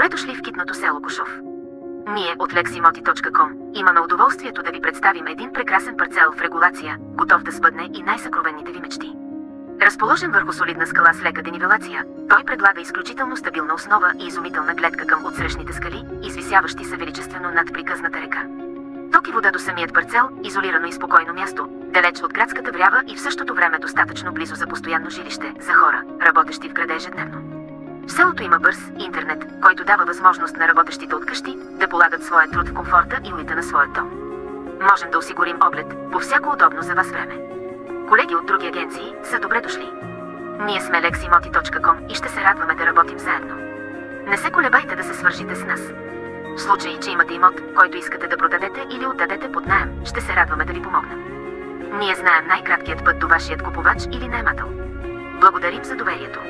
Добре дошли в китното село Кошов. Ние от leximoti.com имаме удоволствието да ви представим един прекрасен парцел в регулация, готов да сбъдне и най-съкровенните ви мечти. Разположен върху солидна скала с лека денивелация, той предлага изключително стабилна основа и изумителна гледка към отсрещните скали, извисяващи се величествено над приказната река. Ток и вода до самият парцел, изолирано и спокойно място, далеч от градската врява и в същото време достатъчно близо за постоянно жилище, за хора, работещи в града ежедневно. В селото има бърз интернет, който дава възможност на работещите от къщи да полагат своя труд в комфорта и уюта на своят дом. Можем да осигурим оглед по всяко удобно за вас време. Колеги от други агенции са добре дошли. Ние сме leximoti.com и ще се радваме да работим заедно. Не се колебайте да се свържите с нас. В случай, че имате имот, който искате да продадете или отдадете под наем, ще се радваме да ви помогнем. Ние знаем най-краткият път до вашият купувач или наемател. Благодарим за доверието.